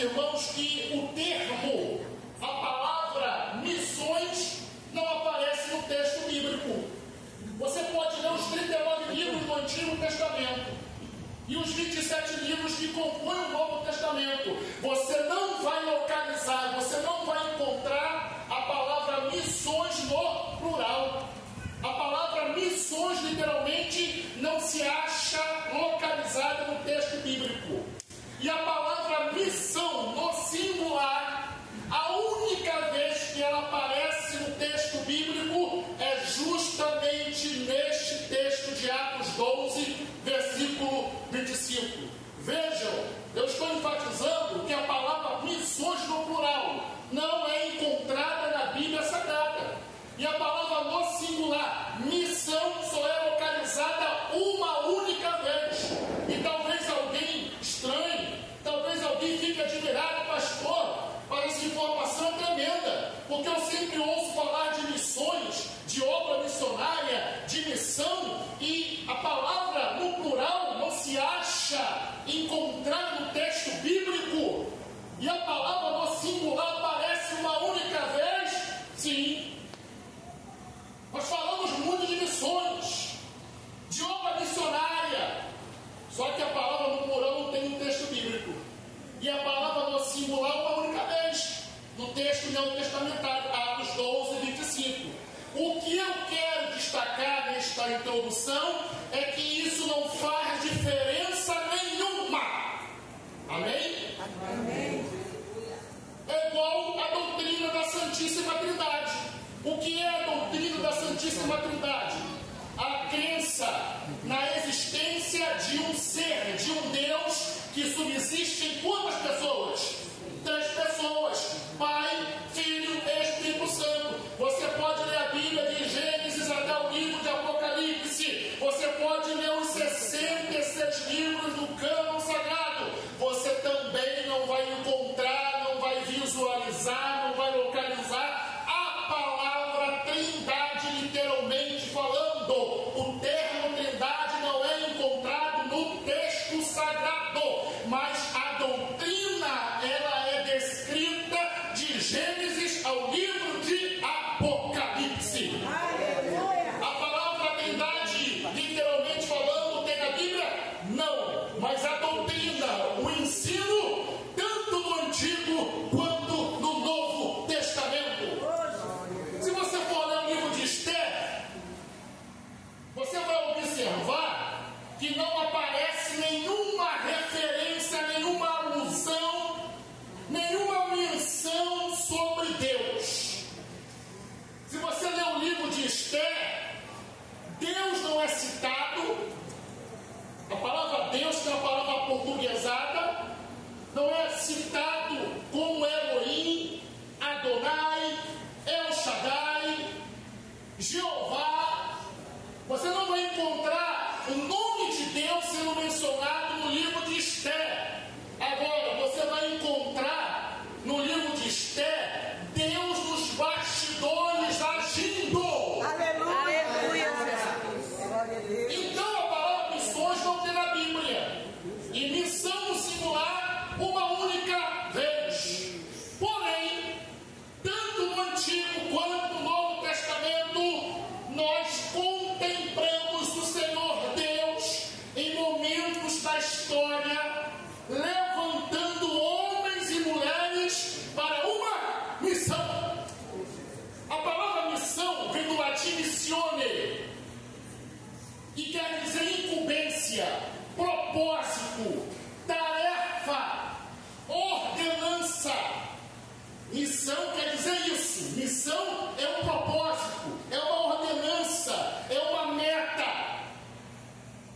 irmãos, que o termo, a palavra missões, não aparece no texto bíblico. Você pode ler os 39 livros do Antigo Testamento e os 27 livros que compõem o Novo Testamento. Você não vai localizar, você não vai encontrar a palavra missões no plural. A palavra missões, literalmente, não se acha localizada no texto bíblico. E a palavra missão, no singular, a única vez que ela aparece no texto bíblico é justamente neste texto de Atos 12, versículo 25. Vejam, eu estou enfatizando que a palavra missões no plural não é encontrada na Bíblia Sagrada. E a palavra no singular, missão, só é localizada uma única vez. E talvez alguém estranhe, talvez alguém fique admirado, pastor, para essa informação tremenda, porque eu sempre ouço falar de missões, de obra missionária, de missão, e a palavra no plural não se acha encontrada no texto bíblico. E a palavra no singular aparece uma única vez? Sim. Nós falamos muito de missões, de obra missionária, só que a palavra no plural não tem no texto bíblico. E a palavra no singular uma única vez, no texto neotestamentário, Atos 12, 25. O que eu quero destacar nesta introdução é que isso não faz diferença nenhuma. Amém? Amém. É igual a doutrina da Santíssima Trindade. O que é a doutrina da Santíssima Trindade? A crença na existência de um ser, de um Deus que subsiste em quantas pessoas? 3 pessoas: Pai, Filho e Espírito Santo. Você pode ler a Bíblia de Gênesis até o livro de Apocalipse. Você pode ler os 66 livros do cânon sagrado. Você também não vai encontrar, não vai visualizar, não vai localizar a palavra Trindade, literalmente falando. O termo Trindade não é encontrado no texto sagrado, mas a doutrina, ela é descrita de Gênesis ao livro de Apocalipse. A palavra Trindade, literalmente falando, tem na Bíblia? Não, mas a doutrina, o ensino, tanto no Antigo quanto no Novo Testamento. Se você for ler o livro de Esther, você vai observar que não aparece nenhuma referência, nenhuma alusão, nenhuma menção sobre Deus. Se você ler o livro de Esther, Deus não é citado. A palavra Deus, que é uma palavra portuguesada, não é citado como Elohim, Adonai, El Shaddai, Jeová. Você não vai encontrar o nome de Deus sendo mencionado no livro de Esther. Agora, você vai encontrar no livro de Esther Deus nos bastidores agindo. Aleluia. Então a palavra missões não tem na Bíblia. E missão no singular, uma única vez. Porém, tanto no Antigo quanto no Novo Testamento, nós contemplamos o Senhor Deus em momentos da história, levantando homens e mulheres para uma missão. A palavra missão vem do latim missione, e quer dizer incumbência, propósito, tarefa, ordenança. Missão quer dizer isso. Missão é um propósito, é uma ordenança, é uma meta.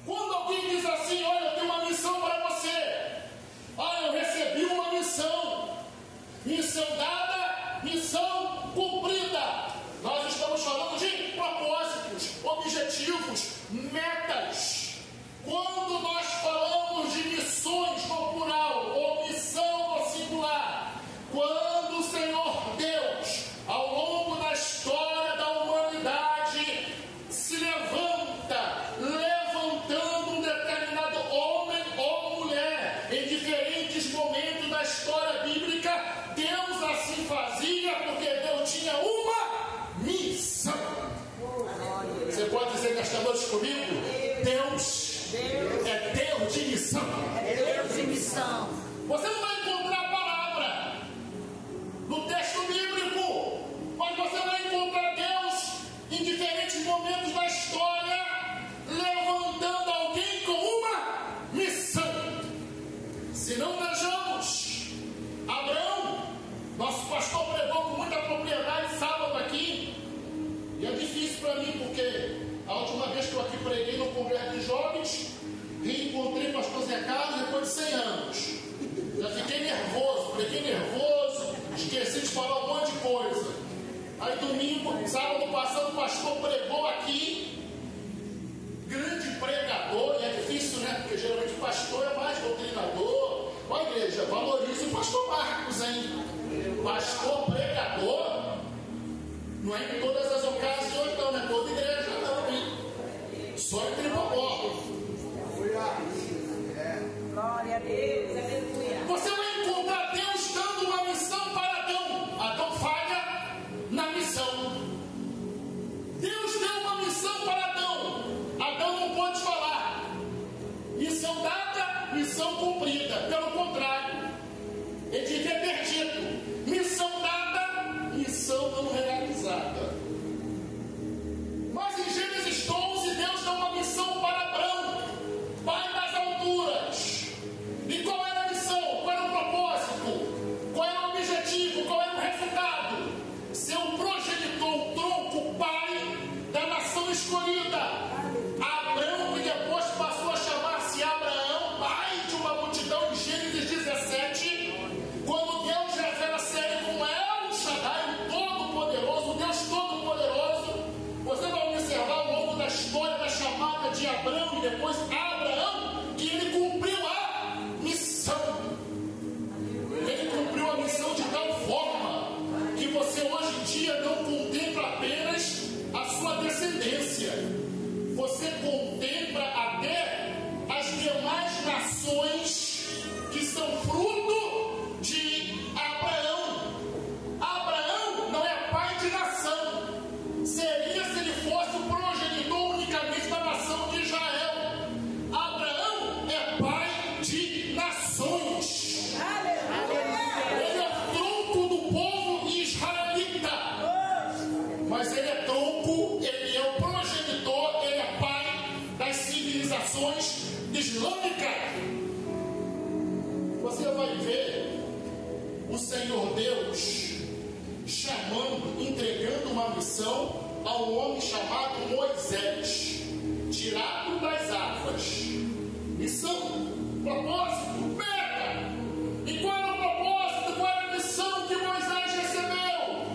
Quando alguém diz assim: olha, eu tenho uma missão para você, olha, eu recebi uma missão, missão dada, missão cumprida. Nós estamos falando de propósitos, objetivos, metas. Quando nós falamos de missões no plural ou missão no singular, quando o Senhor Deus, ao longo da missão. Você não vai encontrar a palavra no texto bíblico, mas você vai encontrar Deus em diferentes momentos da história, levantando alguém com uma missão. Se não vejamos, Abraão, nosso pastor pregou com muita propriedade sábado aqui, e é difícil para mim, porque a última vez que eu aqui preguei no congresso de jovens, reencontrei o pastor Zé Carlos depois de 100 anos. Já fiquei nervoso, preguei nervoso, esqueci de falar um monte de coisa. Aí domingo, sábado passado, o pastor pregou aqui, grande pregador, e é difícil, né? Porque geralmente o pastor é mais doutrinador. Ó, a igreja, valoriza o pastor Marcos, hein? Pastor pregador, não é em todas as ocasiões, não, não é toda igreja, não, hein? Só em Tribobó. Glória a Deus, aleluia. Você vai encontrar Deus dando uma missão para Adão. Adão falha na missão. Deus deu uma missão para Adão. Adão não pode falar. Missão dada, missão cumprida. Pelo contrário, ele devia ter dito: missão dada, missão não realizada. Mas em Gênesis 12, Deus dá uma missão para Abraão, pai das alturas. E qual era a missão? Qual era o propósito? Qual era o objetivo? Qual era o resultado? Ser o progenitor, o tronco, pai da nação escolhida. Abraão, que depois passou a chamar-se Abraão, pai de uma multidão, em Gênesis 17, quando Deus revela a ele como El Shaddai, o Todo-Poderoso, o Deus Todo-Poderoso. Você vai observar ao longo da história da chamada de Abraão e depois Abraão, que ele cumpriu a missão. Ele cumpriu a missão de tal forma que você hoje em dia não contempla apenas a sua descendência, você contempla até as demais nações que são fruto de Abraão. Abraão não é pai de nação, seria se ele fosse o progenitor unicamente da nação de Israel. Abraão é pai de nações. Ele é o tronco do povo israelita, mas ele é tronco, ele é o progenitor, ele é pai das civilizações islâmicas. Você vai ver o Senhor Deus chamando, entregando uma missão a um homem chamado Moisés, tirado das águas. Missão, propósito, meta. E qual era o propósito, qual era a missão que Moisés recebeu?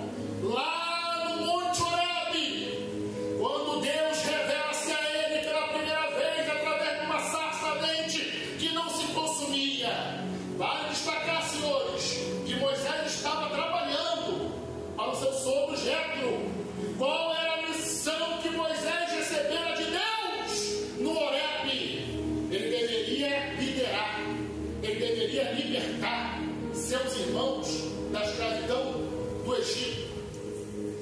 Lá no Monte Horebe, quando Deus revela-se a ele pela primeira vez através de uma sarça ardente que não se consumia. Vale destacar, senhores, que Moisés estava trabalhando para o seu sogro Jetro. Qual era a missão que Moisés recebera de Deus no Horebe? Ele deveria liderar, ele deveria libertar seus irmãos da escravidão do Egito.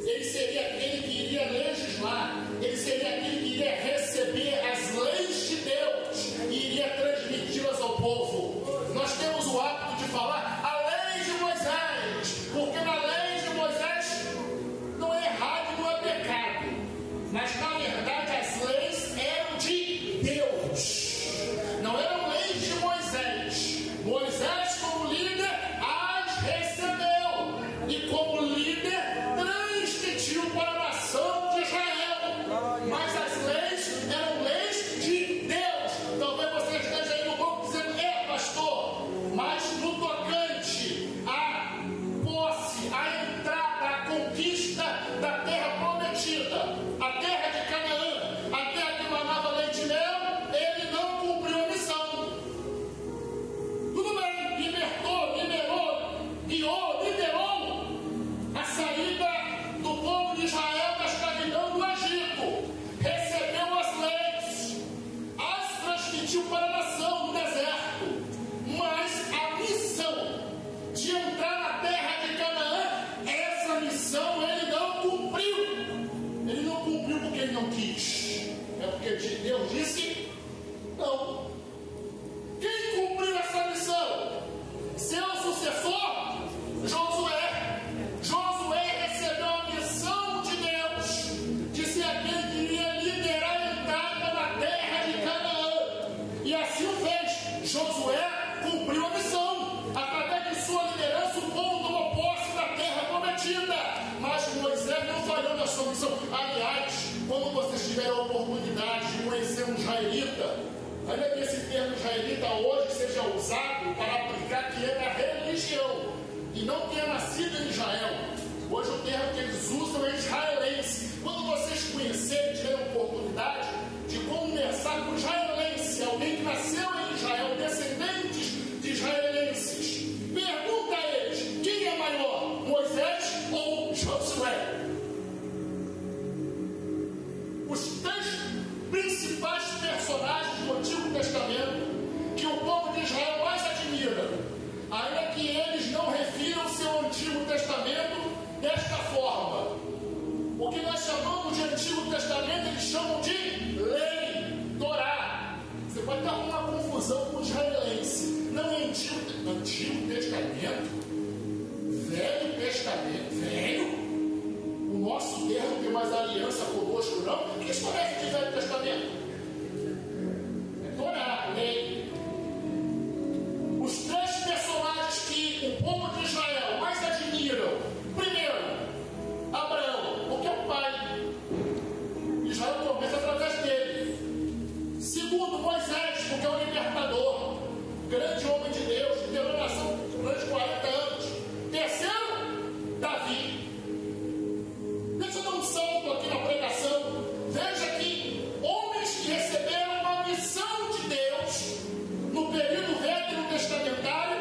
Ele seria aquele que iria legislar, ele seria aquele que iria receber as leis de Deus e iria transmiti-las ao povo. Nós temos o hábito de falar a lei de Moisés, porque na lei de Moisés não é errado, não é pecado, mas na verdade as leis eram de Deus, não eram leis de Moisés. Moisés, como líder, as recebeu e como líder transmitiu para a nação de Israel. israelita hoje seja usado para aplicar que é da religião e não que é nascido em Israel. Hoje o termo que eles usam é israelense. Quando vocês conhecerem, tiverem a oportunidade de conversar com israelense, alguém que nasceu em Israel, descendentes de israelenses, pergunta a eles: quem é maior, Moisés ou Josué? Os três principais personagens do Antigo Testamento que o povo de Israel mais admira, ainda que eles não refiram seu Antigo Testamento desta forma. O que nós chamamos de Antigo Testamento, eles chamam de lei, Torá. Você pode ter alguma confusão com o israelense. Não é Antigo Testamento, Velho Testamento, velho? O nosso Deus não tem mais aliança conosco, não? O que isso parece de Velho Testamento? É Torá, lei. Os três personagens que o povo de Israel mais admiram: primeiro, Abraão, porque é o pai. Israel começa através dele. Segundo, Moisés, porque é o libertador, grande homem de Deus, que teve uma nação durante 40 anos. Terceiro, Davi. Deixa eu dar um salto aqui na pregação. Veja que homens que receberam uma missão de Deus no período veterotestamentário,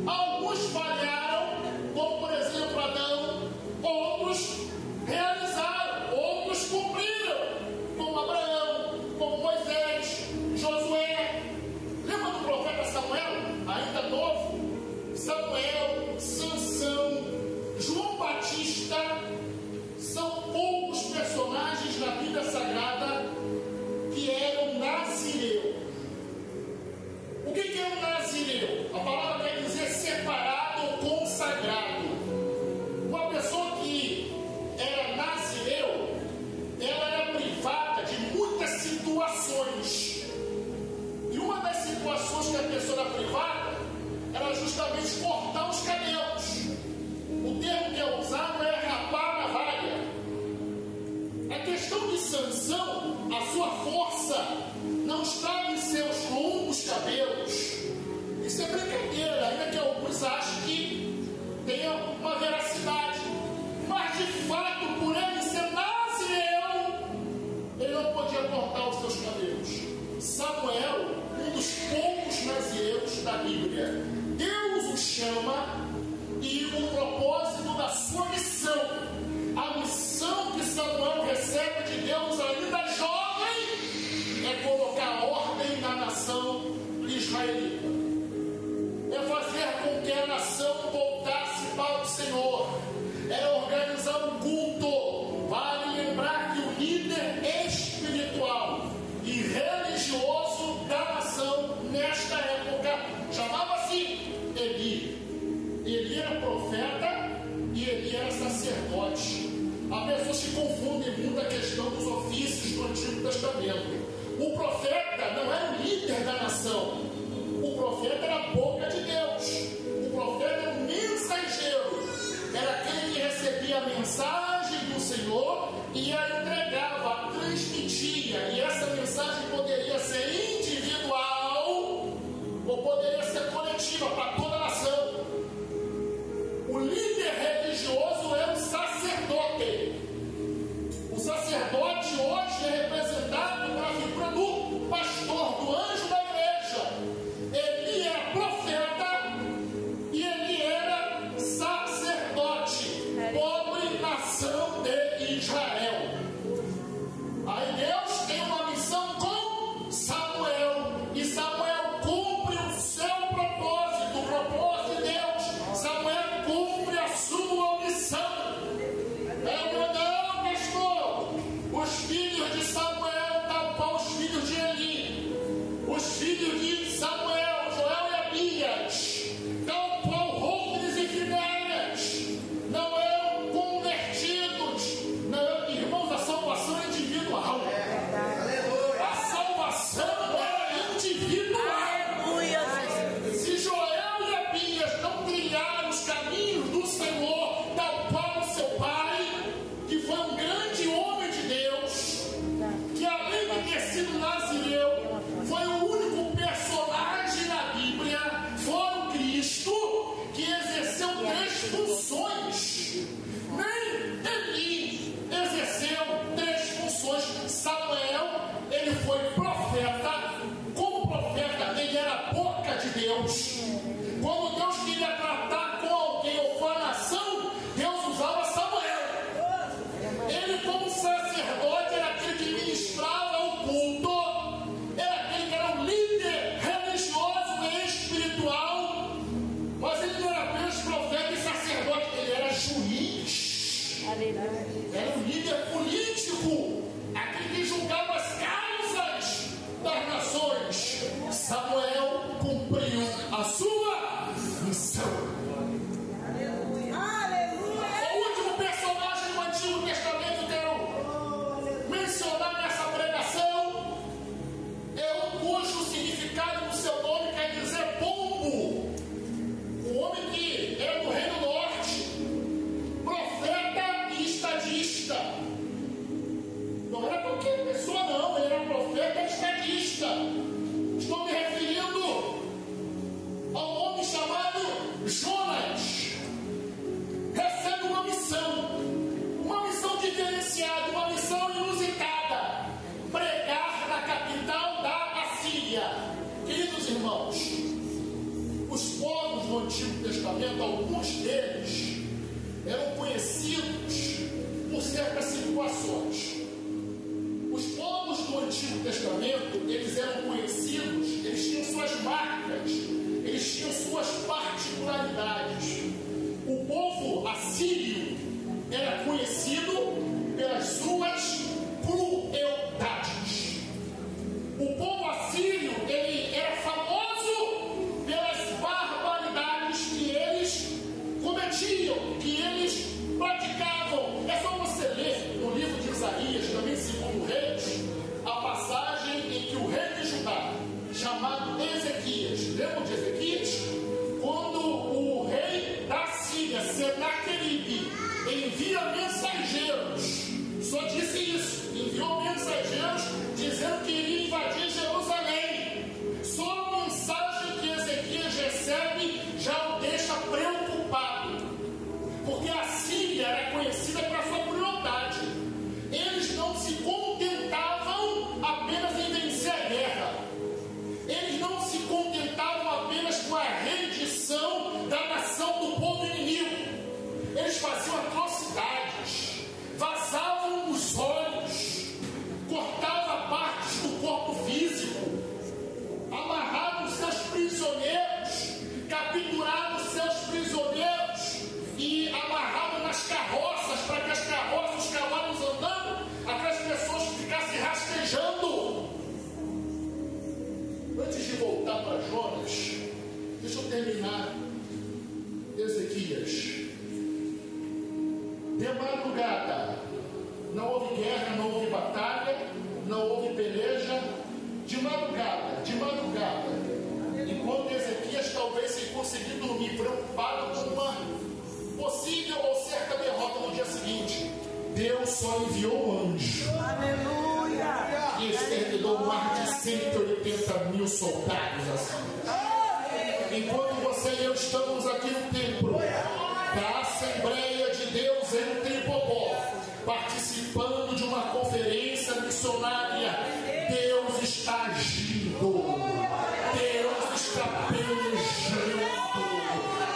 alguns falharam, como por exemplo Adão, outros realizaram, outros cumpriram, como Abraão, como Moisés, Josué. Lembra do profeta Samuel, ainda novo? Samuel, Sansão, João Batista. São poucos personagens na Bíblia Sagrada que eram nazireu. O que é um nazireu? A palavra quer dizer separado ou consagrado. Uma pessoa que era nazireu, ela era privada de muitas situações. E uma das situações que a pessoa era privada era justamente cortar os cabelos. O termo que é usado é rapar a navalha. A questão de Sansão, a sua força não está em seus longos cabelos. Isso é brincadeira, ainda que alguns achem que tenha uma veracidade. Mas de fato, por ele ser nazireu, ele não podia cortar os seus cabelos. Samuel, um dos poucos nazireus da Bíblia, Deus o chama e o propósito da sua missão, a missão que Samuel recebe de Deus ainda jovem, é colocar ordem na nação israelita, é fazer com que a nação voltasse para o Senhor, é organizar um culto. Vale lembrar que o líder espiritual e religioso da nação nesta época chamava-se Eli. Ele era profeta e ele era sacerdote. Há pessoas que confundem muito a questão dos ofícios do Antigo Testamento. O profeta não era o líder da nação. O profeta era a boca de Deus. O profeta era o mensageiro. Era aquele que recebia a mensagem do Senhor e a entregava, a transmitia. E essa mensagem poderia ser individual ou poderia ser coletiva para toda a nação. O líder religioso é o sacerdote. O sacerdote hoje é representado pela figura do pastor, do anjo da igreja. Ele era profeta e ele era sacerdote. Pobre nação de Israel. Aí Deus tem uma missão com Samuel. E Samuel cumpre o seu propósito, o propósito de Deus. Samuel cumpre a sua missão. Não, pastor. Os filhos de Samuel, tal qual os filhos de Eli. Os filhos de Samuel, Joel e Abias, tal qual Rófines e Finéias, não eram convertidos. Não, irmãos, a salvação é individual. A salvação é individual. Se Joel e Abias não trilharam os caminhos do Senhor, tal qual o seu pai, que foi um grande homem de Deus, que além de ter sido nazireu, foi o único personagem funções. Nem Eli exerceu 3 funções. Samuel, ele foi profeta. Como profeta, ele era a boca de Deus. Quando Deus queria tratar com alguém ou com a nação, Deus usava Samuel. Ele, como sacerdote, era aquele que ministrava o culto, era aquele que era um líder religioso e espiritual, mas ele não era apenas profeta e sacerdote, ele era juiz. Era um líder político, aquele que julgava as causas das nações. Samuel cumpriu a sua missão. O último personagem do Antigo Testamento que eu quero mencionar nessa pregação é um cujo significado do seu nome quer dizer pombo. Um homem que era do Reino Norte, profeta e estadista. Não era qualquer pessoa, não, ele era profeta e estadista. Estou me referindo ao homem chamado Jonas. Recebe uma missão diferenciada, uma missão inusitada: pregar na capital da Assíria. Queridos irmãos, os povos do Antigo Testamento, alguns deles eram conhecidos por certas situações. Os povos do Antigo Testamento, eles eram conhecidos, eles tinham suas marcas, eles tinham suas particularidades. O povo assírio era conhecido pelas suas crueldades. O povo assírio, ele era famoso pelas barbaridades que eles cometiam, que eles praticavam. É só você ler no livro de Isaías, também segundo Reis, a passagem em que o rei de Judá, chamado Ezequias, lembram de Ezequias? Quando o rei da Síria, Senaqueribe, envia mensageiros, só disse isso, enviou mensageiros dizendo que iria invadir Jerusalém. Só a mensagem que Ezequias recebe já o deixa preocupado, porque a Síria era conhecida pela sua crueldade. Eles não se contentavam apenas em vencer a guerra. Eles não se contentavam apenas com a rendição da nação do povo inimigo. Eles faziam atrocidades, vazavam os olhos, cortavam partes do corpo físico, amarravam seus prisioneiros, capturavam seus prisioneiros e amarravam nas carroças, para que as carroças, os cavalos andando, aquelas pessoas ficassem rastejando. Antes de voltar para Jonas, deixa eu terminar Ezequias. De madrugada, não houve guerra, não houve batalha, não houve peleja. De madrugada, enquanto Ezequias talvez sem conseguir dormir, preocupado com uma possível ou certa derrota no dia seguinte, Deus só enviou um anjo. Aleluia! E exterminou mais de 180 mil soldados assim. Enquanto você e eu estamos aqui no templo da Assembleia de Deus em Tripopó, participando de uma conferência missionária, Deus está agindo, Deus está pelejando,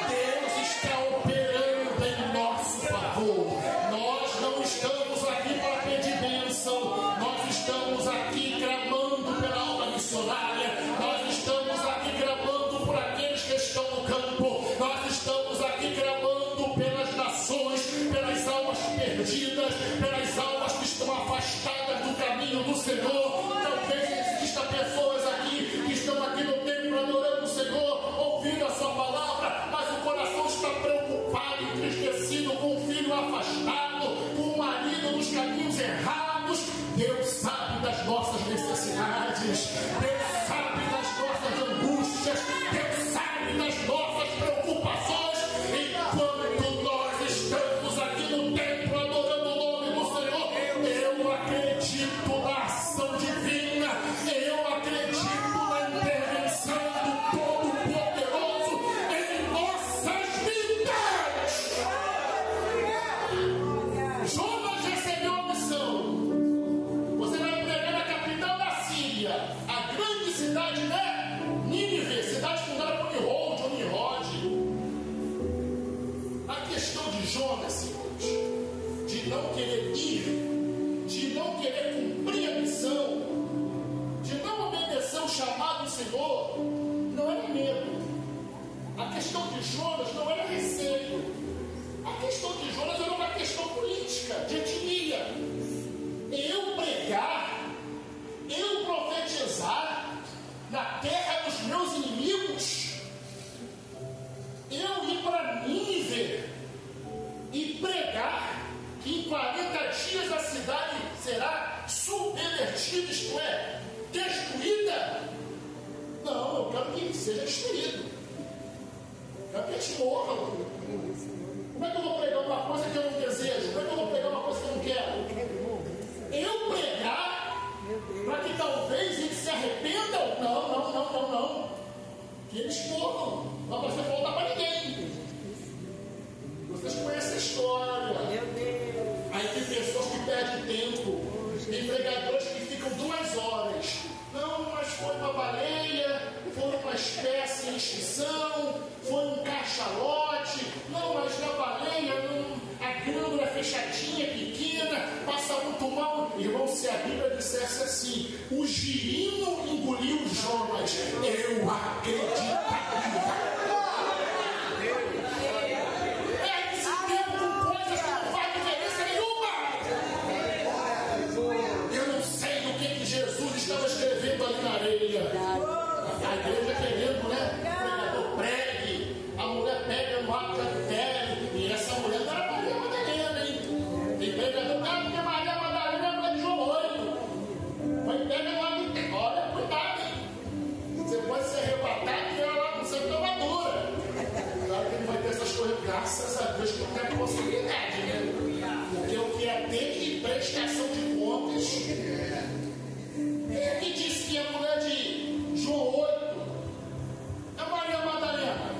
Deus está operando em nosso favor. Nós não estamos aqui para pedir bênção, nós estamos aqui clamando pela obra missionária, nós estamos aqui clamando por aqueles que estão no campo, nós estamos aqui clamando pelas nações, pelas almas perdidas, pelas almas que estão afastadas do caminho do Senhor. Talvez existam pessoas aqui que estão aqui no templo adorando o Senhor, ouvindo a sua palavra, mas o coração está preocupado, entristecido, com o filho afastado, com o marido nos caminhos errados. Deus sabe das nossas necessidades, Deus sabe das nossas angústias, Deus sabe das nossas preocupações. Enquanto nós estamos aqui no templo adorando o nome do Senhor, eu acredito na ação divina, eu acredito na intervenção do Todo-Poderoso em nossas vidas. não querer ir, de não querer cumprir a missão, de não obedecer o chamado do Senhor, não era medo. A questão de Jonas não era receio. A questão de Jonas era uma questão política, de etnia. Eu pregar, eu profetizar na terra dos meus inimigos, eu ir para Nínive e pregar que em 40 dias a cidade será subvertida, isto é, destruída. Não, eu quero que ele seja destruído. Eu quero que eles morram. Como é que eu vou pregar uma coisa que eu não desejo? Como é que eu vou pregar uma coisa que eu não quero? Eu pregar para que talvez eles se arrependam? Não. Que eles morram. Não vai fazer falta para ninguém. Vocês conhecem a história. Aí tem pessoas que perdem tempo. Tem pregadores que ficam 2 horas. Não, mas foi uma baleia, foi uma espécie de extinção, foi um cachalote. Não, mas na baleia a glândula é fechadinha, pequena, passa muito mal. Irmão, se a Bíblia dissesse assim, o girino engoliu Jonas, eu acreditaria. Estava escrevendo ali na areia. A igreja querendo, né? O pregador pregue, a mulher pega no ato de adultério. E essa mulher não era Maria Madalena, hein? Tem pregador, porque Maria Madalena é mulher de João 8. Mas pega lá no tempo, olha, cuidado, hein? Você pode ser arrebatado e ela lá com sua tomadura. Claro que não vai ter essas coisas, graças a Deus, que não tem possibilidade, né? Porque o que é ter de prestação de contas. Quem disse que a mulher de João 8 é Maria Madalena?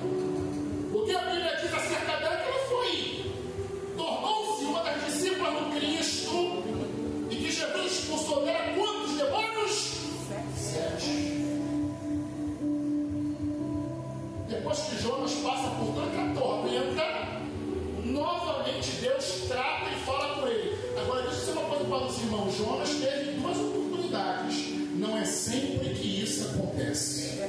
O que a Bíblia diz acerca dela é que ela foi, tornou-se uma das discípulas do Cristo, e que Jesus expulsou dela quantos demônios? 7. Depois que Jonas passa por tanta tormenta, novamente Deus trata e fala com ele. Agora deixa eu dizer uma coisa para os irmãos. Jonas teve 2 oportunidades. Não é sempre que isso acontece.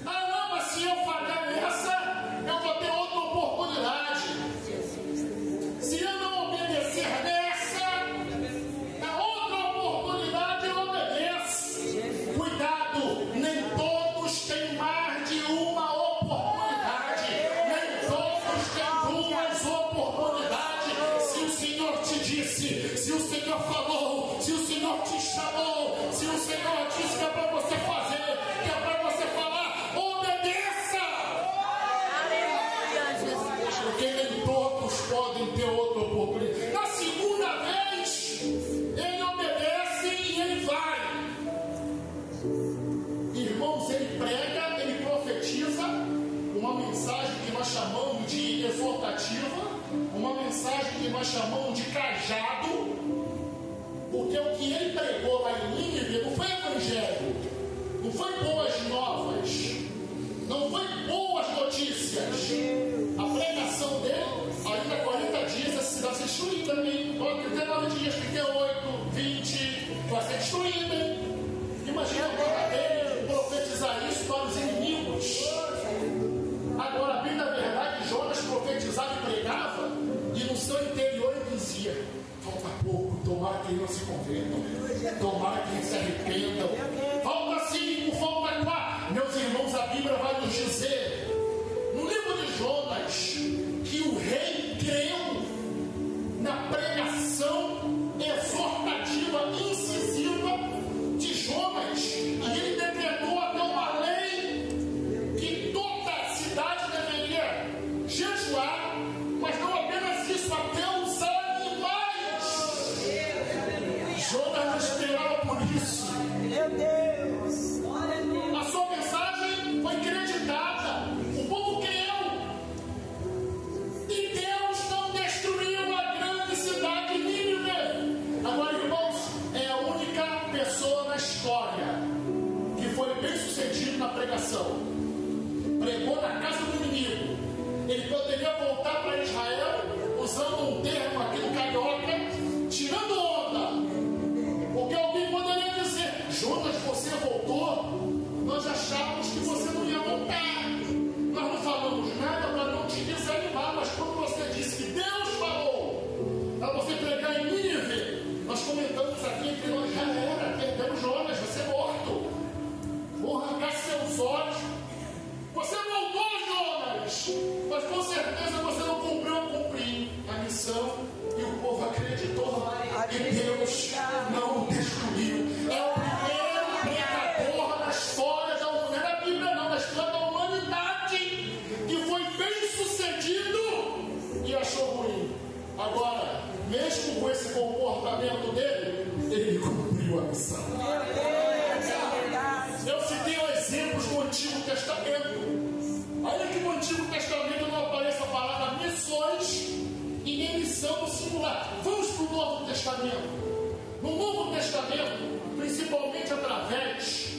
Ah, não, mas se eu falhar nessa, eu vou ter outra oportunidade. Se eu não obedecer nessa, na outra oportunidade eu obedeço. Cuidado, nem todos têm mais de uma oportunidade. Nem todos têm 2 oportunidades. Se o Senhor te disse, se o Senhor falou, se o Senhor te chamou, se o Senhor disse que é para você fazer, que é para você falar, obedeça! Porque nem todos podem ter outra oportunidade. Na segunda vez, ele obedece e ele vai. Irmãos, ele prega, ele profetiza uma mensagem que nós chamamos de exortativa, uma mensagem que nós chamamos de cajado. Porque o que ele pregou lá em Nínive não foi evangelho, não foi boas novas, não foi boas notícias. A pregação dele, ainda 40 dias, a cidade vai ser destruída, hein? 39 dias, 38, 20, vai ser destruída, hein? Imagina a boca dele profetizar isso para os inimigos. Agora, bem na verdade, Jonas profetizava e pregava, e no seu interior ele dizia: falta pouco, tomara que não se convertam, tomara que se arrependam. Falta 5, falta 4. Meus irmãos, a Bíblia vai nos dizer, no livro de Jonas, que o rei creu na pregação exortativa, incisiva de Jonas, e ele decretou até uma lei que toda a cidade deveria jejuar, mas não apenas isso, até os animais. Jonas não esperava por isso. vitórias. Mas com certeza você não cumpriu ou cumpriu a missão. E o povo acreditou. E Deus não o destruiu. É o primeiro pregador na história da humanidade. Não é na Bíblia não, na história da humanidade. Que foi bem sucedido e achou ruim. Agora, mesmo com esse comportamento dele, ele cumpriu a missão. Eu citei exemplos do Antigo Testamento. Ainda que no Antigo Testamento não apareça a palavra missões e nem missão no singular. Vamos para o Novo Testamento. No Novo Testamento, principalmente através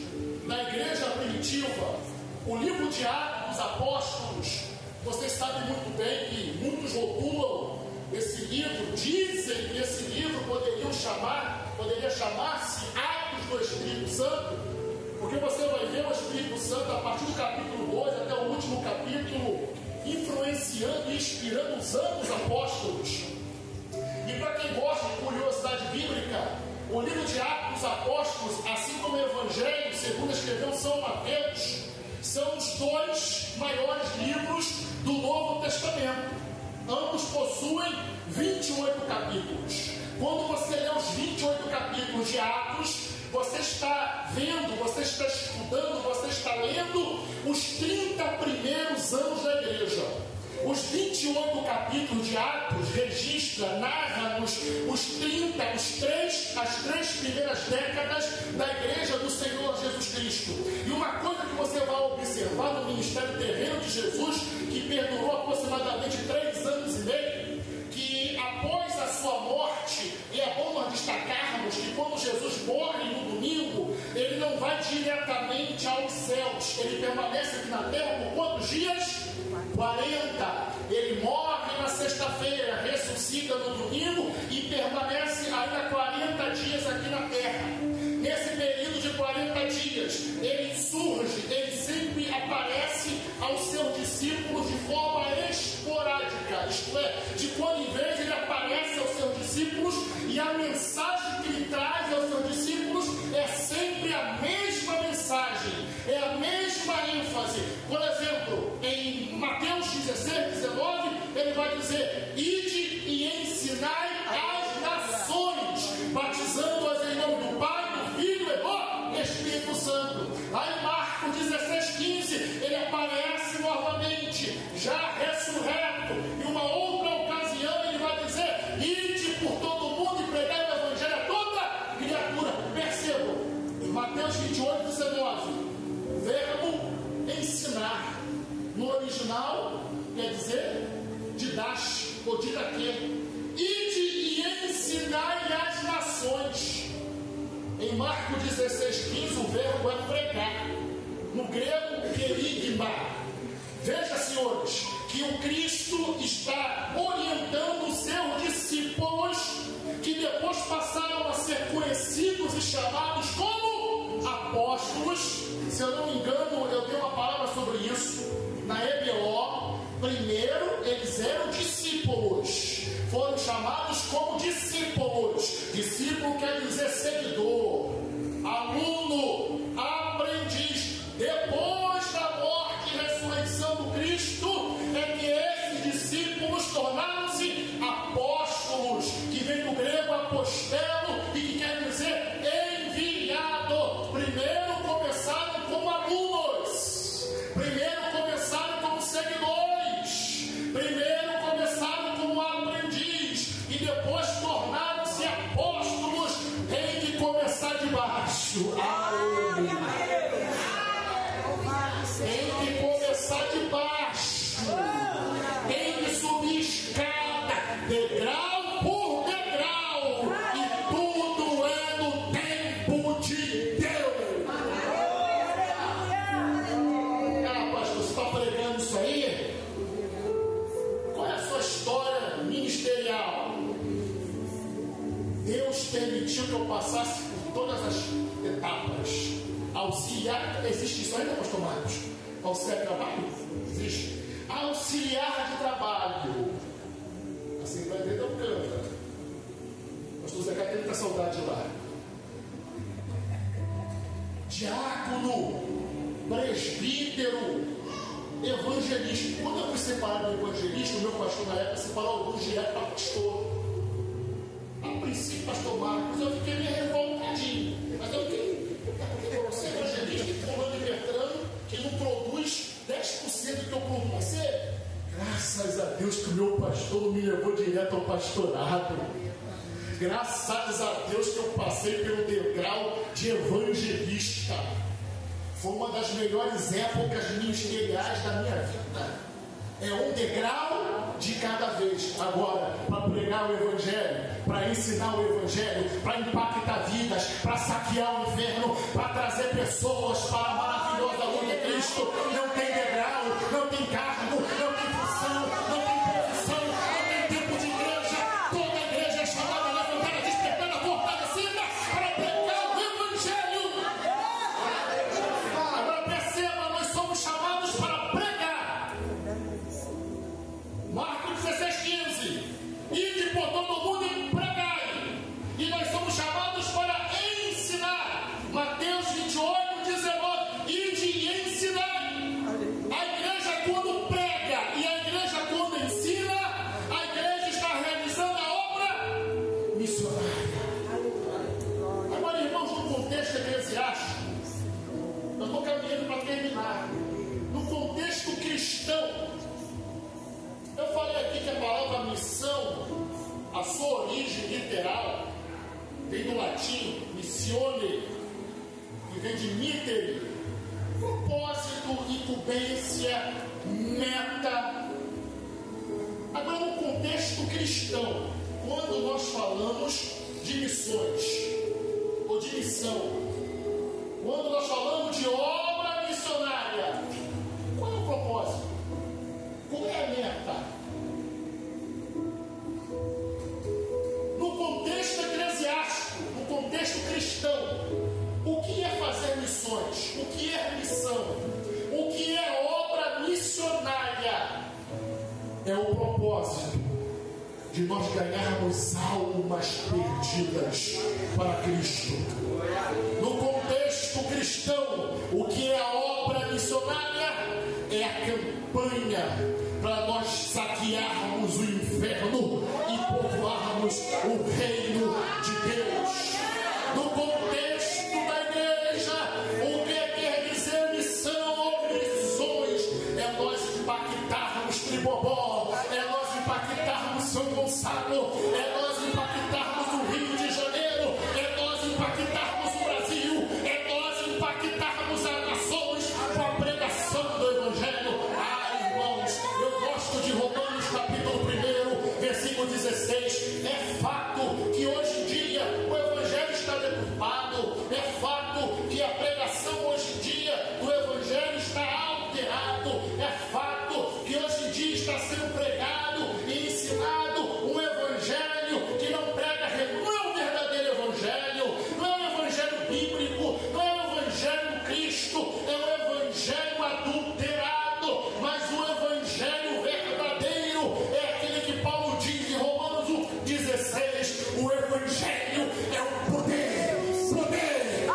da igreja primitiva, o livro de Atos dos Apóstolos, vocês sabem muito bem que muitos rotulam esse livro, dizem que esse livro poderia chamar-se Atos do Espírito Santo, porque você vai ver o Espírito Santo a partir do capítulo 2 até o último capítulo, influenciando e inspirando os apóstolos. E para quem gosta de curiosidade bíblica, o livro de Atos dos Apóstolos, assim como o Evangelho, segundo escreveu São Mateus, são os dois maiores livros do Novo Testamento. Ambos possuem 28 capítulos. Quando você lê os 28 capítulos de Atos, você está vendo, você está estudando, você está lendo os 30 primeiros anos da igreja. Os 28 capítulos de Atos narram-nos as três primeiras décadas da igreja do Senhor Jesus Cristo. E uma coisa que você vai observar no ministério terreno de Jesus, que perdurou aproximadamente 3 anos e meio, que após a sua morte, e é bom nós destacarmos que quando Jesus morre no domingo, ele não vai diretamente aos céus, ele permanece aqui na terra por quantos dias? 40. Ele morre na sexta-feira, ressuscita no domingo e permanece ainda 40 dias aqui na terra. Nesse período de 40 dias, ele surge, ele sempre aparece aos seus discípulos de forma esporádica, isto é, de quando em vez ele aparece aos seus discípulos e a mensagem que ele traz aos seus discípulos é sempre a mesma mensagem, é a mesma ênfase. Por exemplo, em Mateus 16, 19, ele vai dizer: ide e ensinai as nações, batizando-as em nome do Pai, do Filho e do Espírito Santo. Aí Marcos 16, 15, ele aparece novamente, já ressurreto. Em uma outra ocasião ele vai dizer: ide por todo o mundo e pregai o Evangelho a toda criatura. Percebam, em Mateus 28, 19, o verbo ensinar, no original quer dizer didache ou didaquê. Ide e ensinai as nações. Em Marcos 16, 15, o verbo é pregar. No grego, querigma. Veja, senhores, que o Cristo está orientando os seus discípulos, que depois passaram a ser conhecidos e chamados como apóstolos. Se eu não me engano, eu tenho uma palavra sobre isso. Na EBO, primeiro eles eram discípulos. Foram chamados como discípulos. Discípulo quer dizer seguidor, aluno, aprendiz. Depois da morte e ressurreição do Cristo, é que esses discípulos tornaram-se apóstolos, que vem do grego apostelo e que quer dizer enviado. Primeiro começaram como alunos, primeiro começaram como seguidores, primeiro começaram como aprendiz e depois tornaram-se apóstolos. Tem que começar de baixo. Tem que começar de baixo. Tem que subir escada, degrau por degrau. E tudo é no tempo de Deus. Pastor, você está pregando isso aí? Qual é a sua história ministerial? Deus permitiu que eu passasse por todas as etapas. Auxiliar, existe isso ainda, pastor Marcos? Auxiliar de trabalho? Existe. Auxiliar de trabalho. Assim vai ver, não canta. Pastor Zé Cá tem muita saudade de lá. Diácono, presbítero, evangelista. Quando eu separar do evangelista, o meu pastor na época separou alguns direto para pastor. A princípio, pastor Marcos, eu fiquei meio revoltadinho. Mas eu fiquei, porque você é evangelista e fulano e Bertrano, que não produz 10% do que eu produzo. Você, graças a Deus que o meu pastor não me levou direto ao pastorado. Graças a Deus que eu passei pelo degrau de evangelista. Foi uma das melhores épocas ministeriais da minha vida. É um degrau de cada vez. Agora, para pregar o Evangelho, para ensinar o Evangelho, para impactar vidas, para saquear o inferno, para trazer pessoas para a maravilhosa luz de Cristo, não tem degrau, não tem cargo, não tem função, não tem posição, não tem tempo de igreja. Toda a igreja é chamada, levantada, despertada, fortalecida para pregar o Evangelho. Agora perceba, nós somos chamados para pregar. Marcos 16:15. Ide por todo o mundo e pregai. E nós somos chamados para ensinar. Mateus 28:19. Ide e ensinai. A igreja quando prega e a igreja quando ensina, a igreja está realizando a obra missionária. Agora, irmãos, no contexto eclesiástico, eu estou caminhando para terminar. No contexto cristão, eu falei aqui que a palavra missão, a sua origem literal, vem do latim, missione, que vem de mittere, propósito, incumbência, meta. Agora, no contexto cristão, quando nós falamos de missões, ou de missão, quando nós falamos de obra missionária, qual é o propósito? Qual é a meta? No contexto eclesiástico, no contexto cristão, o que é fazer missões? O que é missão? O que é obra missionária? É o propósito de nós ganharmos almas perdidas para Cristo. No contexto cristão, o que é a obra missionária? É a campanha para nós saquearmos o inferno e povoarmos o reino de Deus. No contexto da igreja, o que quer dizer missão ou missões? É nós impactarmos Tribobó, é nós impactarmos São Gonçalo, é nós impactarmos o Rio de Janeiro, é nós impactarmos o Brasil, é nós impactarmos as nações com a pregação do Evangelho. Irmãos, eu gosto de Romanos capítulo 1, versículo 16. É fato que hoje em dia o Evangelho está deturpado. É fato que a pregação hoje em dia do Evangelho está alterado. É fato que hoje em dia está sendo pregado e ensinado um Evangelho que não prega, não é o verdadeiro Evangelho, não é o Evangelho bíblico, não é o Evangelho Cristo, é o Evangelho adulterado. Mas o Evangelho verdadeiro é aquele que Paulo diz em Romanos 16: o Evangelho é o poder, poder,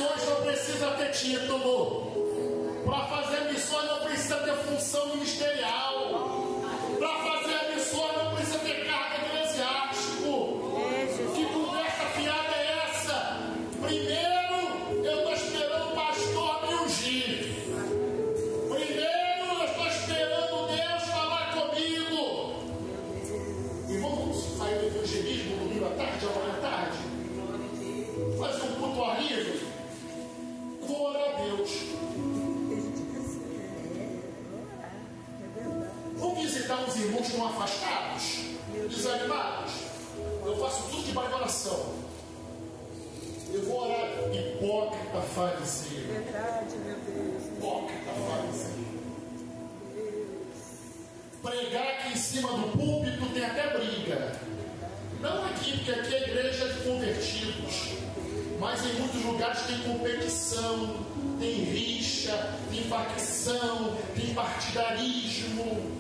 missões não precisa ter título. Para fazer missões não precisa ter função ministerial. Para fazer missões não precisa ter cargo eclesiástico. Que conversa fiada é essa? Primeiro, eu estou esperando o pastor me ungir. Primeiro, eu estou esperando Deus falar comigo. E vamos sair do evangelismo domingo à tarde, amanhã à tarde? Fazer um culto ao ar livre? Vou orar a Deus. Vou visitar uns irmãos que estão afastados, desanimados. Eu faço tudo de baixo oração. Eu vou orar hipócrita fariseu. Verdade, meu Deus. Hipócrita fariseu. Pregar aqui em cima do púlpito tem até briga. Não aqui, porque aqui é a igreja de convertidos. Mas em muitos lugares tem competição, tem rixa, tem facção, tem partidarismo.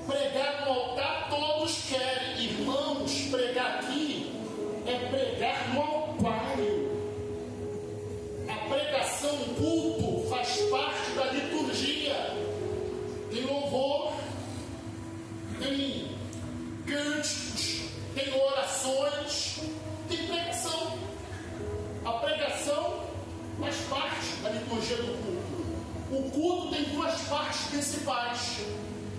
Pregar no altar todos querem. Irmãos, pregar aqui é pregar no altário. A pregação, o culto, faz parte da liturgia. Tem louvor, tem cânticos, tem orações, tem pregação. A pregação faz parte da liturgia do culto. O culto tem duas partes principais.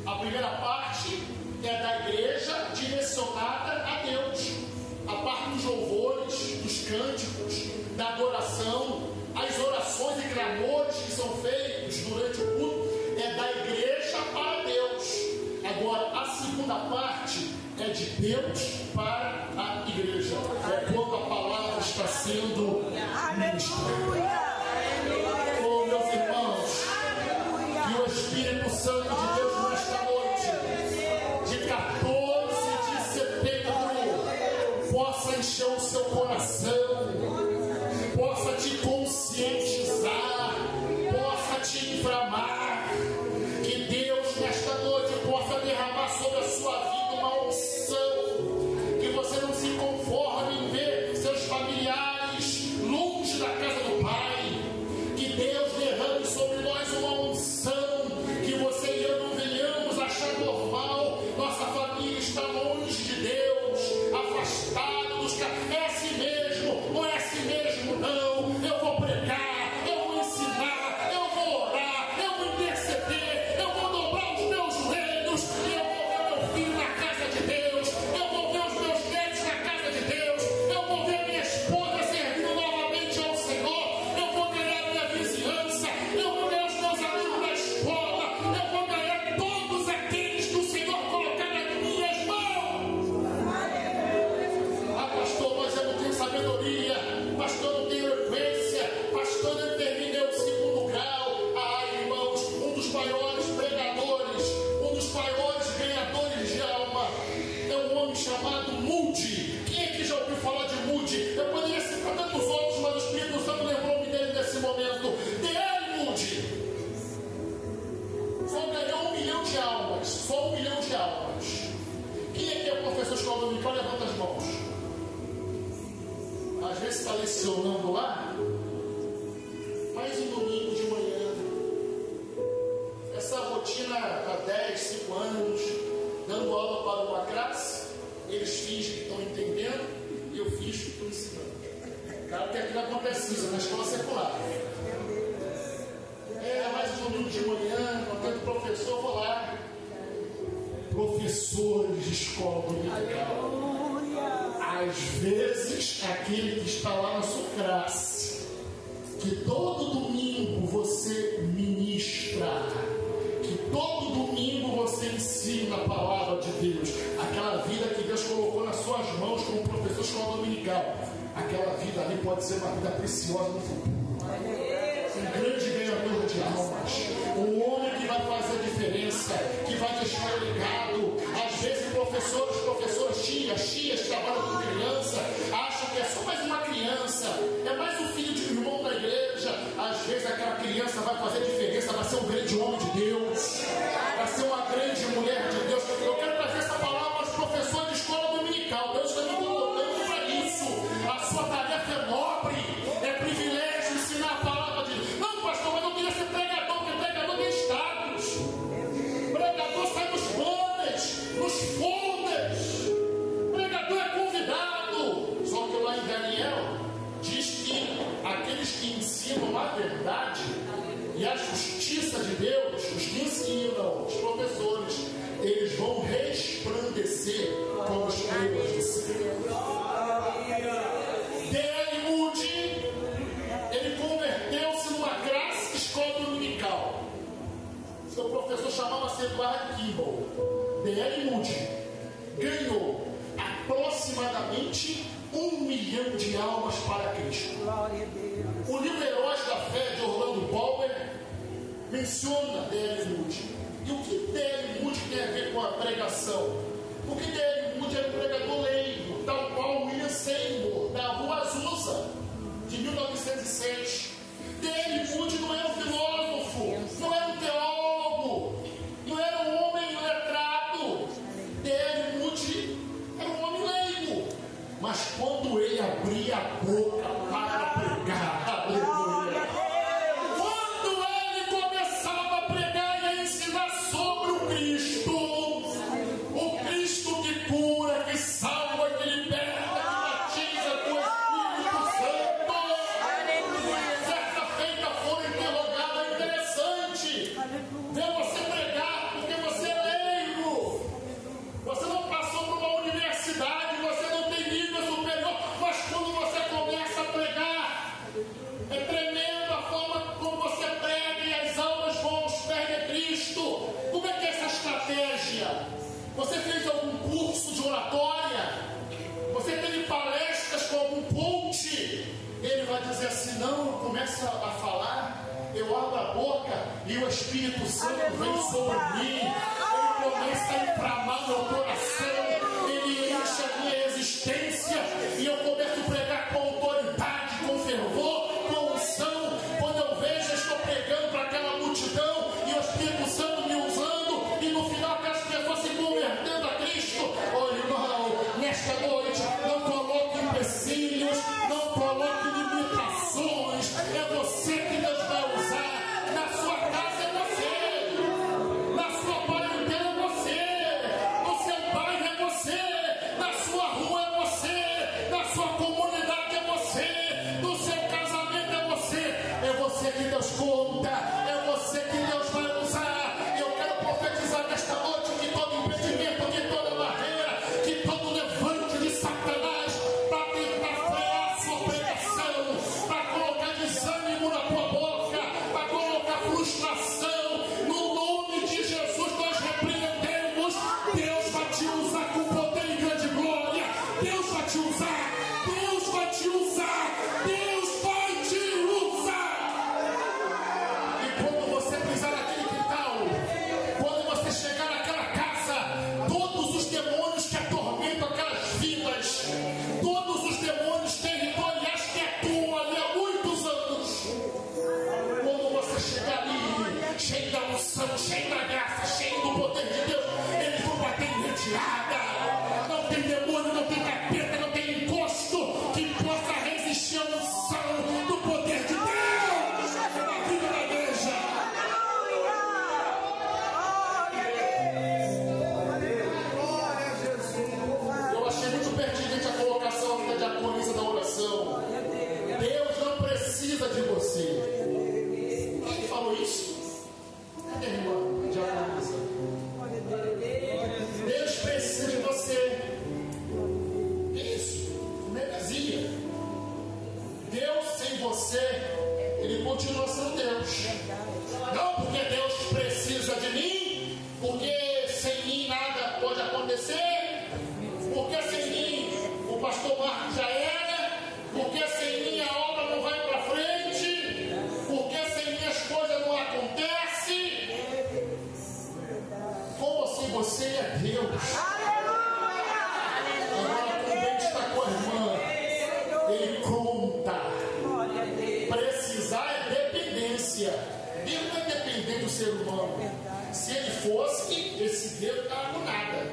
A primeira parte é da igreja direcionada a Deus. A parte dos louvores, dos cânticos, da adoração, as orações e clamores que são feitos durante o culto é da igreja para Deus. Agora, a segunda parte é de Deus para a igreja. É quando a palavra está sendo ministrada. Oh, meus irmãos, que o Espírito Santo de Deus nesta noite, de 14 de setembro, possa encher o seu coração, possa te conscientizar, possa te inflamar, que Deus nesta noite possa derramar sobre a sua vida uma unção, que você não se conforme em ver seus familiares longe da casa do Pai, que Deus derrame sobre nós uma unção, que você e eu não venhamos achar normal, nossa família está longe de Deus, afastada dos caminhos. É assim mesmo, não é assim mesmo não. Eu vou pregar, eu vou ensinar, eu vou orar, eu vou interceder, eu vou dobrar os meus joelhos, eu vou ver meu filho na casa de Deus, eu vou ver os meus netos na casa de Deus, eu vou ver minha esposa servindo novamente ao Senhor, eu vou ganhar minha vizinhança, eu vou ganhar os meus amigos na escola, eu vou ganhar todos aqueles que o Senhor colocar nas minhas mãos. Ah, pastor, mas eu não tenho sabedoria, pastor, não tenho eloquência, pastor, eu terminei o segundo grau. Ah, irmãos, um dos maiores pregadores, um dos maiores ganhadores de alma é um homem chamado Moody. Quem é que já ouviu falar de Moody? Eu poderia citar tantos outros, mas o Espírito Santo lembrou-me dele nesse momento. D.L. Moody só ganhou 1 milhão de almas, só 1 milhão de almas. Quem é que é o professor de escola dominical? Levanta as mãos. Às vezes está lecionando lá, mas um domingo de manhã, essa rotina há 10, 5 anos, dando aula para uma classe, eles fingem que estão entendendo e eu finjo que estou ensinando. Claro que aquilo acontece isso na escola secular. É mais um domingo de manhã, não tendo professor, vou lá. Professores de escola dominical. Às vezes, aquele que está lá na sua classe, que todo domingo você ministra, que todo domingo você ensina a palavra de Deus, aquela vida que Deus colocou nas suas mãos como professor de escola dominical, aquela vida ali pode ser uma vida preciosa no futuro. Um grande ganhador de almas, um homem que vai fazer a diferença, que vai deixar o legado. Às vezes professores, tias que trabalham com criança, acham que é só mais uma criança, é mais um filho de um irmão da igreja. Às vezes aquela criança vai fazer a diferença, vai ser um grande homem de Deus, vai ser uma grande mulher de Deus. Eu quero trazer essa palavra aos professores de escola dominical. Deus está me colocando para isso. A sua tarefa é nobre, é privilégio ensinar D.L. Moody ganhou aproximadamente 1 milhão de almas para Cristo. Glória a Deus. O livro Heróis da Fé de Orlando Palmer menciona D.L. Moody. E o que D.L. Moody tem a ver com a pregação? Porque D.L. Moody era um pregador leigo, tal qual William Seymour, da Rua Azusa, de 1906. D.L. Moody não era um filósofo, não era um teólogo, não era um homem letrado. D.L. Moody era um homem leigo. Mas quando ele abria a boca para pregar, aleluia, quando ele começava a pregar e a ensinar sobre o Cristo que cura, que salva, que liberta, que batiza com o Espírito Santo. Certa feita foram interrogados, é interessante ver você pregar, porque você é leigo, você não passou por uma universidade, você não tem nível superior, mas quando você começa a pregar, é tremenda a forma como você prega e as almas vão perder Cristo. Como é que é essa estratégia? Você fez algum curso de oratória? Você teve palestras com algum coach? Ele vai dizer assim: não, começa a falar, eu abro a boca e o Espírito Santo vem sobre mim, ele começa a inflamar meu coração, ele enche a minha existência e eu começo a pregar com autoridade, com fervor, com unção. Quando eu vejo, eu estou pregando para aquela multidão e o Espírito Santo me usando, e no final aquelas pessoas se convertendo a Cristo. Oh, irmão, nesta noite não coloque empecilhos, não coloque limitações. É você que Deus vai usar. Na sua casa é você, na sua parentela é você, no seu bairro é você, na sua rua é você, na sua comunidade é você, no seu casamento é você. É você que Deus conta, é você que Deus vai usar. Eu quero profetizar nesta noite que todo impedimento, que toda barreira, que todo levante de Satanás para tentar frear a sua pregação, para colocar desânimo na tua boca, para colocar frustração, no nome de Jesus nós repreendemos. Deus vai te usar com poder e grande glória. Deus vai te usar, Deus vai te usar, Deus vai te usar. E quando você pisar naquele quintal, quando você chegar naquela casa, todos os demônios que atormentam aquelas vidas, todos os demônios territoriais que atuam ali há muitos anos, quando você chegar ali, cheio da unção, cheio da graça, cheio do poder de Deus, eles vão bater em retirada. Não tem demônio, não tem capeta, não tem encosto que possa resistir à unção do poder de Deus na vida da igreja. Eu achei muito pertinente a colocação da diaconisa da oração. Deus não precisa de você. Quem falou isso? Cadê a irmã diaconisa? Deus precisa de você. Isso, não é vazia. Deus sem você, ele continua sendo Deus. Não porque Deus precisa de mim, porque sem mim nada pode acontecer, porque sem mim o pastor Marcos já era, porque sem mim a obra não vai para frente, porque sem mim as coisas não acontecem. Com ou sem você é Deus. Agora também destacou a irmã, ele conta. Precisar é dependência. Deus não é dependente do ser humano. Se ele fosse, esse Deus não estava com nada.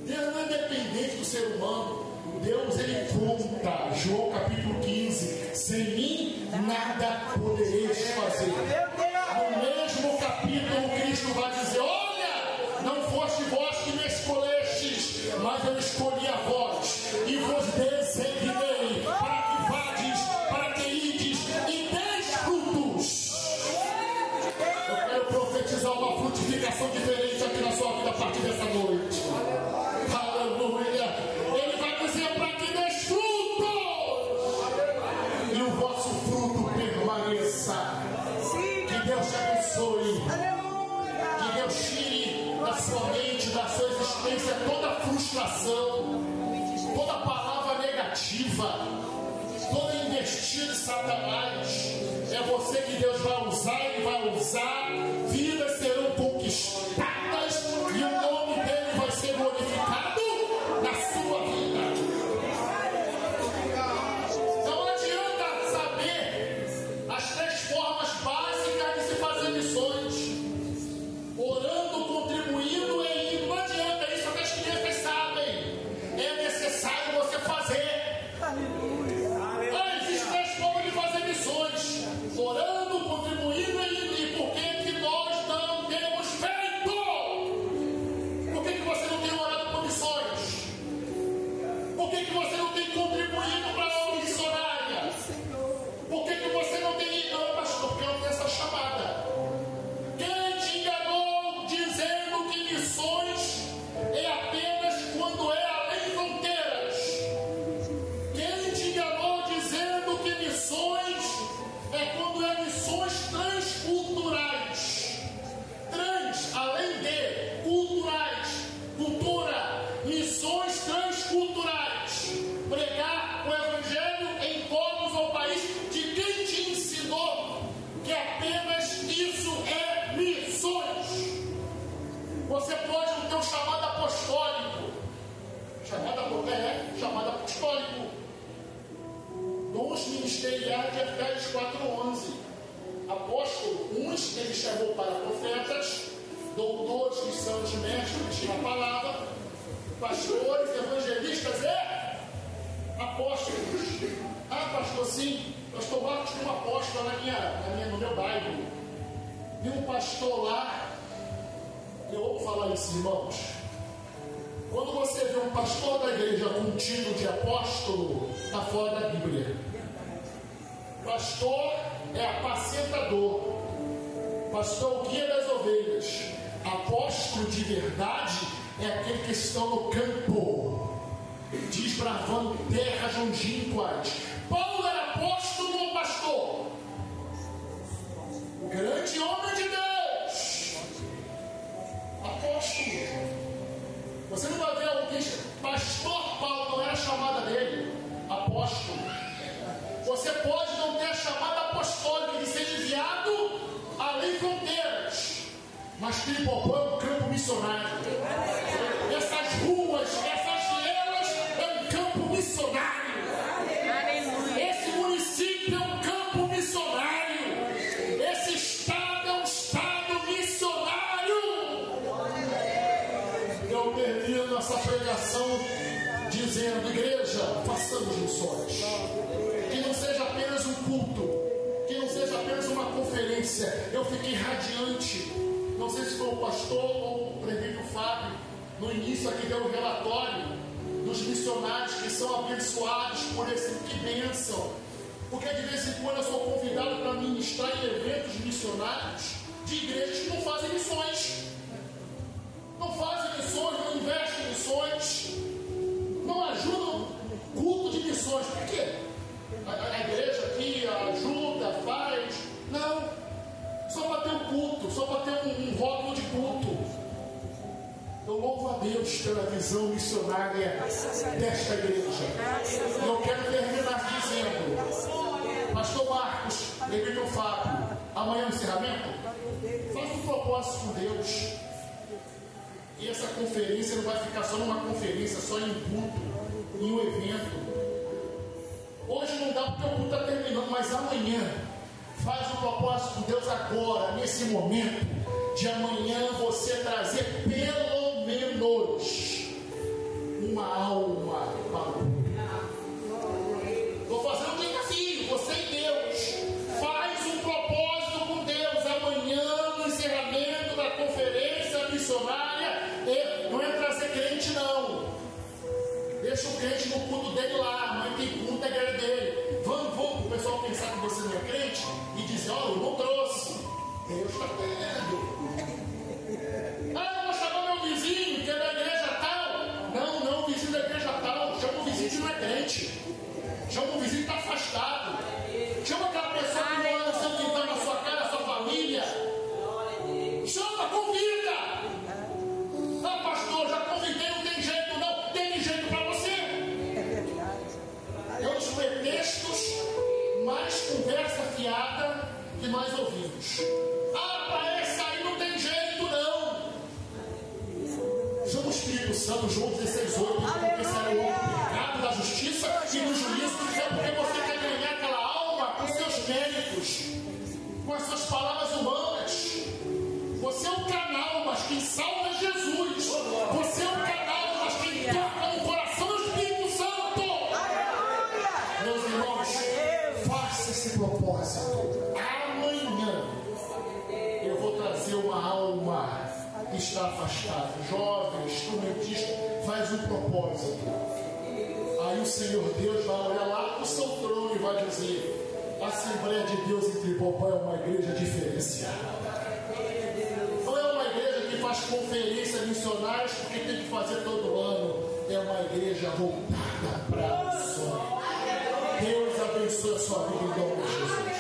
Deus não é dependente do ser humano. Deus, ele conta. João capítulo 15: sem mim nada podereis fazer. No mesmo capítulo, Cristo vai dizer: olha, não foste vós que me escolhestes, mas eu escolhi a vós e vos designei para que vades, para que ides e deis frutos. Eu quero profetizar uma frutificação diferente aqui na sua vida a partir dessa noite. Aleluia. Ele vai dizer para que deis frutos e o vosso fruto permaneça. Que Deus te abençoe. Que Deus tire sua mente, da sua existência, toda frustração, toda palavra negativa, toda investida de Satanás. É você que Deus vai usar, Ele vai usar. Vidas serão conquistadas e o nome dele vai ser glorificado na sua vida. Não adianta saber as 3 formas básicas de se fazer missões: orando, contribuindo e indo. Não adianta, isso até as crianças sabem. É necessário você fazer. Existem 3 formas de fazer missões: orando, contribuindo e indo. E por que nós não temos feito? Por que você não tem orado por missões? Por que você não tem contribuído para a obra missionária? Por que você não tem ido? Não, pastor, porque eu não tenho essa chamada. Quem te enganou dizendo que missões é apenas quando é além fronteiras? Quem te enganou dizendo que missões é quando é missões transculturais? Além de culturais, cultura, missões transculturais. Pregar o evangelho em todos o país. De quem te ensinou que apenas isso é missões? Você pode não ter um chamado apostólico. Chamado apostólico. Dons ministeriais de Efésios 4:11. Apóstolo, uns ele chamou para profetas, doutores, que são os mestres na palavra, pastores, evangelistas e apóstolos. Ah, pastor, sim, pastor Marcos tem um apóstolo no meu bairro. E um pastor lá, eu ouvo falar isso, irmãos. Quando você vê um pastor da igreja com um título de apóstolo, está fora da Bíblia. Pastor é apacentador. Pastor, o guia das ovelhas. Apóstolo de verdade é aquele que estão no campo, desbravando terras longínquas. Paulo era apóstolo ou pastor? O grande homem de Deus. Apóstolo. Você não vai ver alguém. Pastor Paulo não era a chamada dele. Apóstolo. Você pode não ter a chamada apostólica de ser enviado além fronteiras, mas Tripopã é um campo missionário. Essas ruas, essas vielas é um campo missionário. Esse município é um campo missionário. Esse estado é um estado missionário. Eu termino essa pregação dizendo: igreja, façamos missões. Que não seja apenas um culto, que não seja apenas uma conferência. Eu fiquei radiante. Não sei se foi o pastor ou o prefeito Fábio, no início aqui deu um relatório dos missionários que são abençoados por esse. Que bênção! Porque de vez em quando eu sou convidado para ministrar em eventos missionários de igrejas que não fazem missões. Não fazem missões, não investem em missões, não ajudam culto de missões. Por quê? A igreja aqui ajuda, faz. Não. Só para ter um culto, só para ter um rótulo de culto. Eu louvo a Deus pela visão missionária desta igreja. E eu quero terminar dizendo: pastor Marcos, prefeito Fábio, amanhã no encerramento, faz um propósito com Deus. E essa conferência não vai ficar só numa conferência, só em um culto, em um evento. Hoje não dá porque o culto está terminando, mas amanhã faz um propósito com Deus agora, nesse momento, de amanhã você trazer pelo menos uma alma para o mundo. Vou fazer um desafio, você e Deus. Faz um propósito com Deus amanhã no encerramento da conferência missionária. Não é trazer crente, não. Deixa o crente no culto dele lá. Amanhã tem culto, é igreja dele. Vamos o pessoal pensar que você não é crente e dizer: olha, eu não trouxe. Deus está vendo. Ah, eu vou chamar meu vizinho que é da igreja tal. Não, o vizinho da igreja tal. Chama o vizinho que não é crente. Chama o vizinho que está afastado. Chama aquela pessoa que mora no seu quintal, na sua casa, na sua família. Chama, convida. chama o Espírito Santo, João 16:8, confessar o pecado da justiça e do juízo, é porque você quer ganhar aquela alma com seus méritos, com as suas palavras humanas. Você é um canal, mas quem salva é Jesus. Você é um canal, mas quem toca no coração é o Espírito Santo. Meus irmãos, faça esse propósito. Amanhã eu vou trazer uma alma que está afastada. Jovem, instrumentista, faz um propósito. Aí o Senhor Deus vai olhar lá no seu trono e vai dizer: a Assembleia de Deus em Tripopó é uma igreja diferenciada. Não é uma igreja que faz conferências missionárias porque tem que fazer todo ano. É uma igreja voltada para a missão. Deus abençoe a sua vida em nome de Jesus.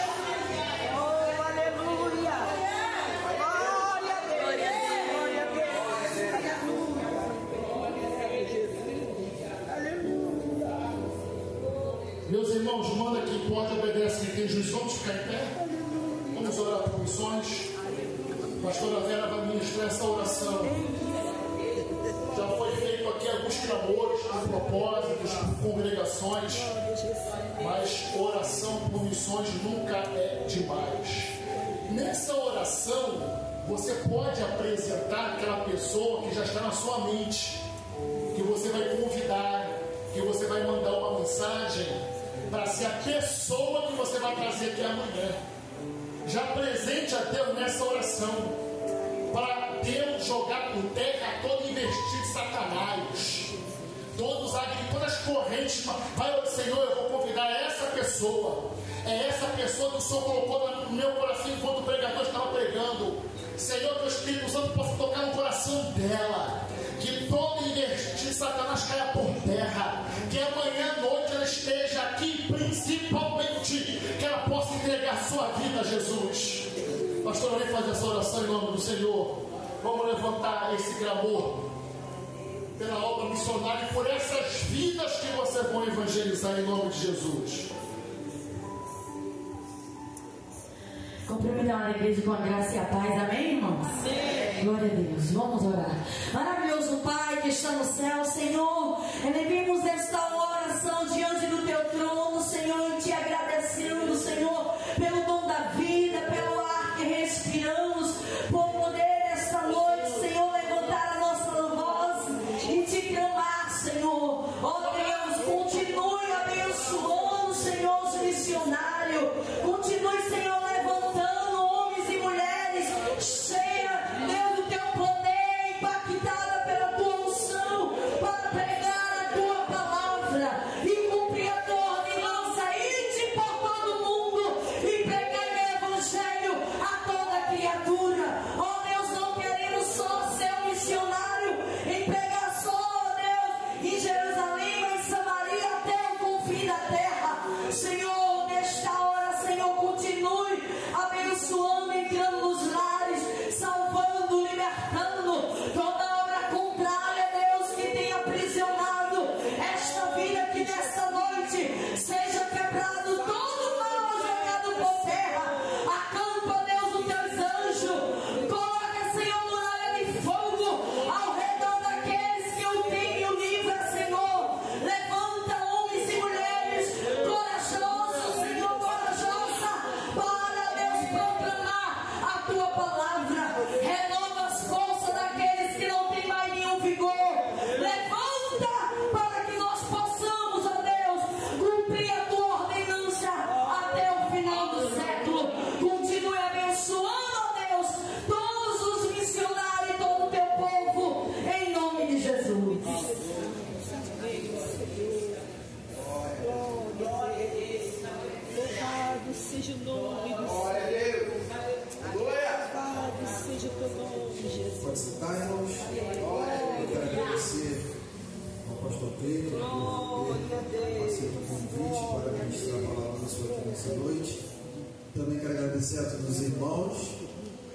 Meus irmãos, manda quem pode, obedece quem tem juízo. Vamos ficar em pé? Vamos orar por missões. A pastora Vera vai ministrar essa oração. Já foi feito aqui alguns clamores por propósitos, por congregações, mas oração por missões nunca é demais. Nessa oração, você pode apresentar aquela pessoa que já está na sua mente, que você vai convidar, que você vai mandar uma mensagem para ser a pessoa que você vai trazer aqui amanhã. Já presente a Deus nessa oração, para Deus jogar por terra todo investir de Satanás, todas as correntes. Vai, Senhor, eu vou convidar essa pessoa. É essa pessoa que o Senhor colocou no meu coração enquanto o pregador estava pregando. Senhor, que o Espírito Santo possa tocar no coração dela, que todo investir de Satanás caia por terra, que amanhã à noite ela esteja aqui, principalmente que ela possa entregar a sua vida a Jesus. Pastor, vem fazer essa oração em nome do Senhor. Vamos levantar esse clamor pela obra missionária e por essas vidas que você vai evangelizar em nome de Jesus. Cumprimentar a igreja com a graça e a paz, amém, irmãos? Amém. Glória a Deus, vamos orar. Maravilhoso Pai que está no céu, Senhor, elevemos esta oração diante do teu trono, Senhor, e te agradecendo, Senhor, pelo dom da vida, pelo ar que respiramos, por poder esta noite, Senhor, levantar a nossa voz e te clamar, Senhor. Ó Deus, continue abençoando, Senhor, os missionários, continue, Senhor, levantando homens e mulheres cheia, Deus, do teu poder, impactada pela tua unção, para pregar a tua palavra e cumprir a tua ordenança, ide por todo mundo e pregar o evangelho a toda criatura. Ó Deus, não queremos só ser um missionário em pregar só, ó Deus, em Jerusalém, em Samaria, até o confim da terra. Senhor, nesta hora, Senhor, continue abençoando, entrando nos lares, salvando, libertando toda obra contrária, Deus, que tem aprisionado esta vida, que nesta noite seja quebrado todo mal jogado por terra. Acampa, Deus, os teus anjos, coloca, Senhor, muralha de fogo ao redor daqueles que o temem e o livra, Senhor. Levanta homens e mulheres corajosos, Senhor, corajosa, para, Deus, proclamar a tua palavra. Renova as forças daqueles que não têm mais nenhum vigor. Levanta para que nós possamos, ó Deus, cumprir a tua ordenança até o final do século. Continue abençoando, ó Deus, todos os missionários e todo o teu povo, em nome de Jesus. Louvado seja o nome do Glória a Deus. Glória. Louvado seja o teu nome, Jesus. Pode sentar, irmãos. Eu quero agradecer ao pastor Pedro por aceito o convite para ministrar a palavra da sua aqui nessa noite. Também quero agradecer a todos os irmãos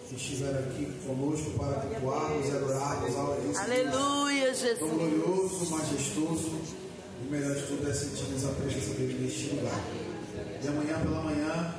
que estiveram aqui conosco para cultuarmos e adorarmos a Deus. Aleluia, Tão Jesus. glorioso, majestoso e melhor de tudo é sentirmos a presença dele neste lugar. E amanhã pela manhã